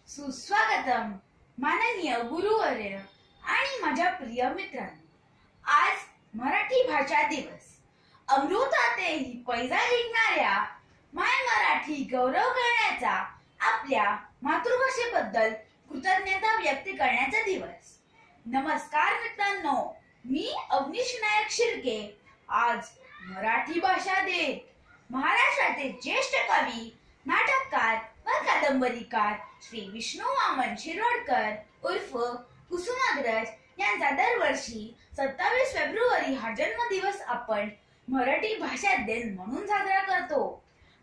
सुस्वागतम माननीय गुरुवर्य आणि माझ्या प्रिय मित्रांनो, आज मराठी भाषा दिवस. अमृतातेही पैजा जिंकणाऱ्या माय मराठी गौरव करण्याचा, आपल्या मातृभाषेबद्दल कृतज्ञता व्यक्त करण्याचा दिवस. नमस्कार मित्रांनो, मी अवनीश नायक शिर्के. आज मराठी भाषा दिन महाराष्ट्राचे ज्येष्ठ कवी, नाटककार व कादंबरीकार श्री विष्णू वामन शिरोडकर उर्फ कुसुमाग्रज यांचा दरवर्षी 27 फेब्रुवारी हा जन्मदिवस आपण मराठी भाषा दिन म्हणून साजरा करतो.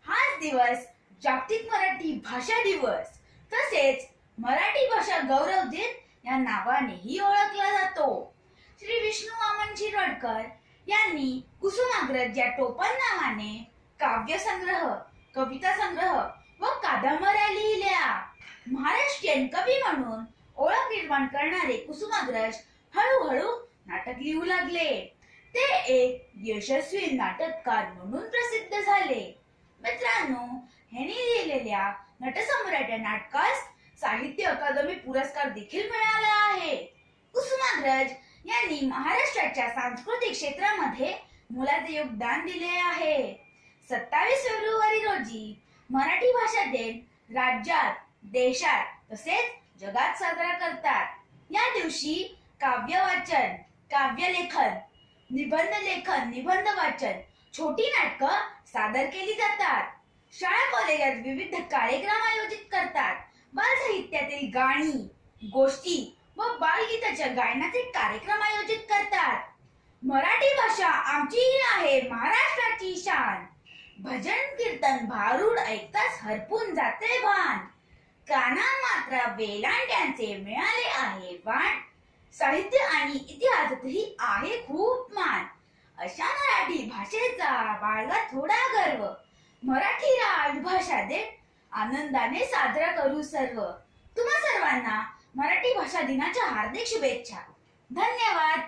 हाच दिवस जागतिक मराठी भाषा दिवस तसेच मराठी भाषा गौरव दिन या नावानेही ओळखला जातो. श्री विष्णू वामन शिरोडकर यांनी कुसुमाग्रज या टोपण नावाने काव्यसंग्रह, कविता संग्रह व कादंबऱ्या लिहिल्या. महाराष्ट्रीयन कवी म्हणून ओळख निर्माण करणारे कुसुमाग्रज हळूहळू नाटक लिहू लागले. ते एक यशस्वी नाटककार म्हणून प्रसिद्ध झाले. मित्रांनो, ह्यांनी लिहिलेल्या नटसम्राट या नाटकास साहित्य अकादमी पुरस्कार देखील मिळाला आहे. कुसुमाग्रज यांनी महाराष्ट्राच्या सांस्कृतिक क्षेत्रामध्ये मोलाचे योगदान दिले आहे. 27 फेब्रुवारी रोजी मराठी भाषा दिन राज्यात, देशात तसेच जगात साजरा करतात. या दिवशी काव्य वाचन, काव्य लेखन, निबंध वाचन, छोटी नाटकं सादर केली जातात. शाळा कॉलेजात विविध कार्यक्रम आयोजित करतात. बाल साहित्यातील गाणी, गोष्टी व बालगीताच्या गायनाचे कार्यक्रम आयोजित करतात. मराठी भाषा आमची आहे महाराष्ट्राची शान. भजन कीर्तन भारूड ऐकताच हरपून जाते भान. काना मात्रा वेलांट्यांचे मिळाले आहे वाण. साहित्य आणि इतिहासातही आहे खूप मान. अशा मराठी भाषेचा बाळगा थोडा गर्व. मराठी राजभाषा दिन आनंदाने साजरा करू सर्व. तुम्हा सर्वांना मराठी भाषा दिनाच्या हार्दिक शुभेच्छा. धन्यवाद.